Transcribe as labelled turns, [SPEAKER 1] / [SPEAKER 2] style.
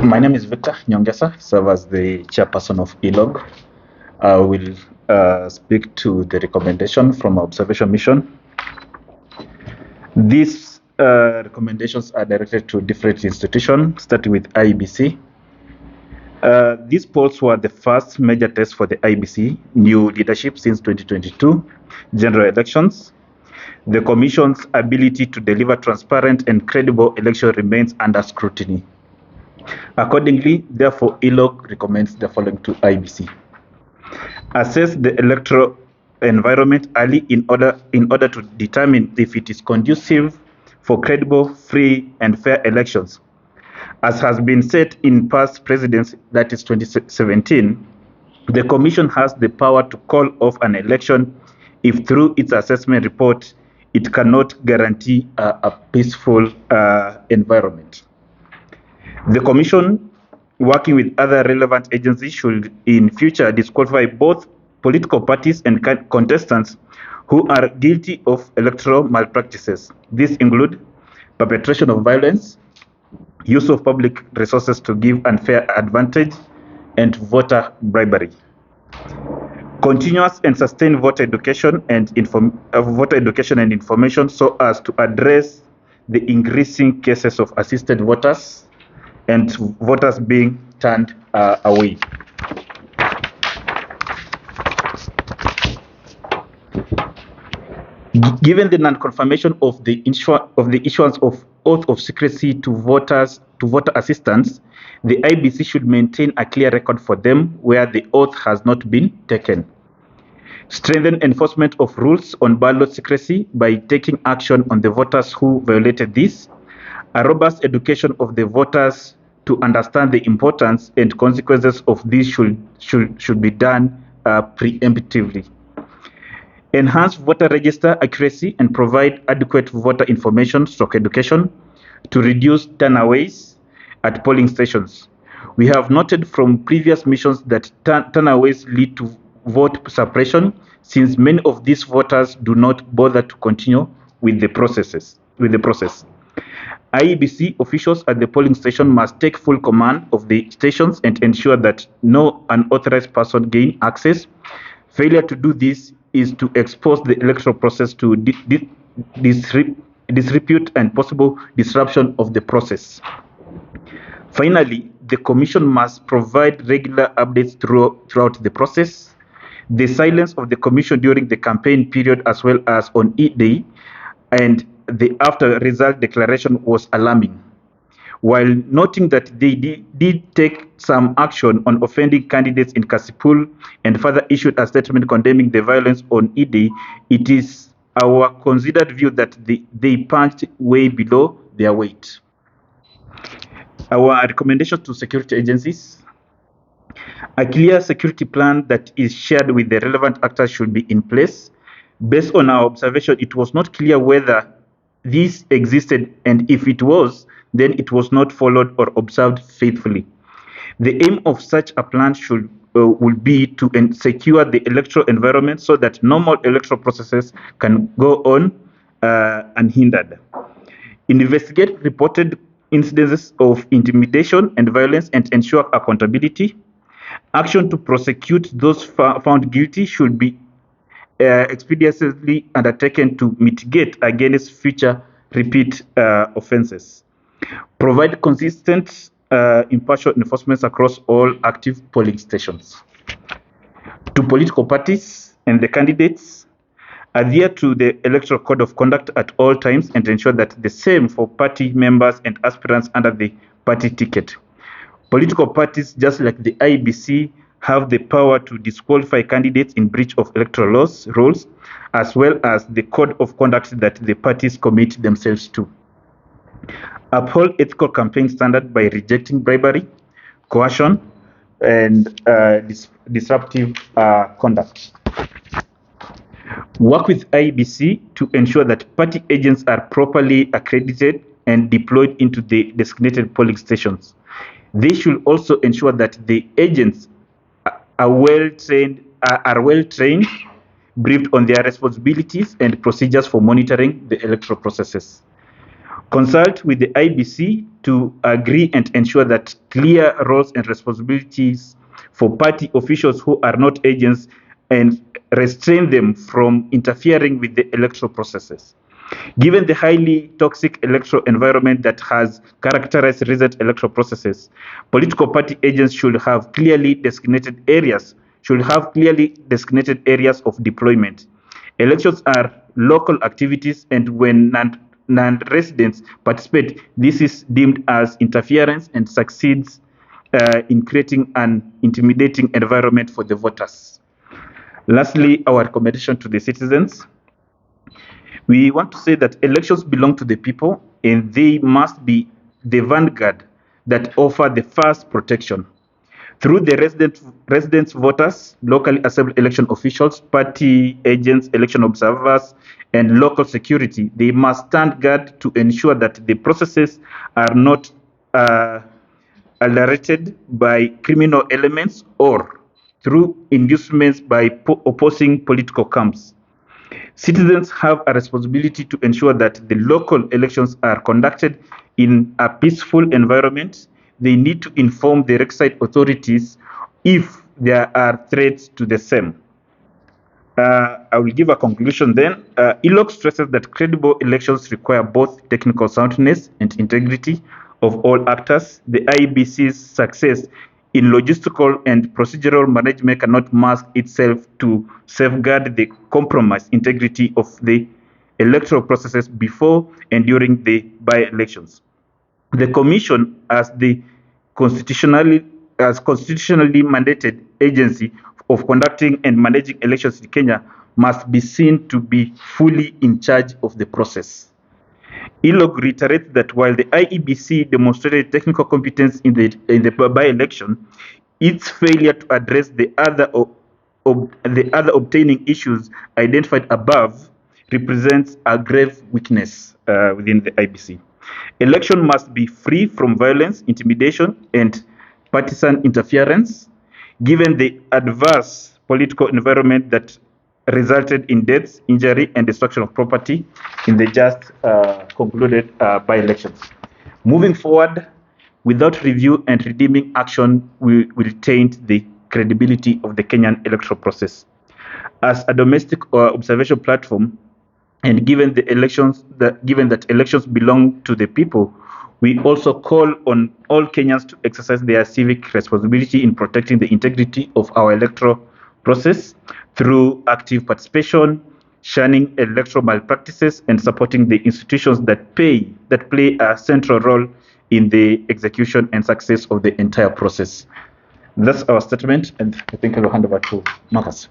[SPEAKER 1] My name is Victor Nyongesa, serve as the chairperson of ELOG. I will speak to the recommendation from our observation mission. These recommendations are directed to different institutions, starting with IEBC. These polls were the first major test for the IEBC new leadership since 2022 general elections. The Commission's ability to deliver transparent and credible election remains under scrutiny. Accordingly, therefore, ELOG recommends the following to IEBC. Assess the electoral environment early in order to determine if it is conducive for credible, free, and fair elections. As has been said in past presidents, that is 2017, the Commission has the power to call off an election if through its assessment report it cannot guarantee a peaceful environment. The Commission, working with other relevant agencies, should in future disqualify both political parties and contestants who are guilty of electoral malpractices. These include perpetration of violence, use of public resources to give unfair advantage, and voter bribery. Continuous and sustained voter education and information so as to address the increasing cases of assisted voters and voters being turned away. Given the non-confirmation of the issuance of oath of secrecy to voter assistants, the IEBC should maintain a clear record for them where the oath has not been taken. Strengthen enforcement of rules on ballot secrecy by taking action on the voters who violated this. A robust education of the voters to understand the importance and consequences of this should be done preemptively. Enhance voter register accuracy and provide adequate voter information education to reduce turnaways at polling stations. We have noted from previous missions that turnaways lead to vote suppression, since many of these voters do not bother to continue with the process. IEBC officials at the polling station must take full command of the stations and ensure that no unauthorized person gain access. Failure to do this is to expose the electoral process to disrepute and possible disruption of the process. Finally, the Commission must provide regular updates throughout the process. The silence of the Commission during the campaign period as well as on E-Day and the after result declaration was alarming. While noting that they did take some action on offending candidates in Kasipul and further issued a statement condemning the violence on E-Day, it is our considered view that they punched way below their weight. Our recommendation to security agencies: a clear security plan that is shared with the relevant actors should be in place. Based on our observation, it was not clear whether this existed, and if it was, then it was not followed or observed faithfully. The aim of such a plan will be to secure the electoral environment so that normal electoral processes can go on unhindered. Investigate reported incidences of intimidation and violence and ensure accountability. Action to prosecute those found guilty should be expeditiously undertaken to mitigate against future repeat offenses. Provide consistent impartial enforcement across all active polling stations. To political parties and the candidates, adhere to the Electoral Code of Conduct at all times and ensure that the same for party members and aspirants under the party ticket. Political parties, just like the IEBC, have the power to disqualify candidates in breach of electoral rules, as well as the code of conduct that the parties commit themselves to. Uphold ethical campaign standard by rejecting bribery, coercion, and disruptive conduct. Work with IEBC to ensure that party agents are properly accredited and deployed into the designated polling stations. They should also ensure that the agents are well trained, briefed on their responsibilities and procedures for monitoring the electoral processes. Consult with the IEBC to agree and ensure that clear roles and responsibilities for party officials who are not agents, and restrain them from interfering with the electoral processes. Given the highly toxic electoral environment that has characterized recent electoral processes, political party agents should have clearly designated areas of deployment. Elections are local activities, and when non-residents participate, this is deemed as interference and succeeds in creating an intimidating environment for the voters. Lastly, our recommendation to the citizens. We want to say that elections belong to the people, and they must be the vanguard that offer the first protection. Through the residents, voters, locally assembled election officials, party agents, election observers, and local security, they must stand guard to ensure that the processes are not adulterated by criminal elements or through inducements by opposing political camps. Citizens have a responsibility to ensure that the local elections are conducted in a peaceful environment. They need to inform the requisite authorities if there are threats to the same. I will give a conclusion then. ELOC stresses that credible elections require both technical soundness and integrity of all actors. The IEBC's success in logistical and procedural management cannot mask itself to safeguard the compromised integrity of the electoral processes before and during the by-elections. The Commission, as the constitutionally mandated agency of conducting and managing elections in Kenya, must be seen to be fully in charge of the process. ILOG reiterates that while the IEBC demonstrated technical competence in the by-election, its failure to address the other obtaining issues identified above represents a grave weakness within the IEBC. Election must be free from violence, intimidation, and partisan interference, given the adverse political environment that resulted in deaths, injury, and destruction of property in the just concluded by-elections. Moving forward, without review and redeeming action, will taint the credibility of the Kenyan electoral process. As a domestic observation platform, and given that elections belong to the people, we also call on all Kenyans to exercise their civic responsibility in protecting the integrity of our electoral process through active participation, shunning electoral malpractices, and supporting the institutions that play a central role in the execution and success of the entire process. That's our statement, and I think I will hand over to Marcus.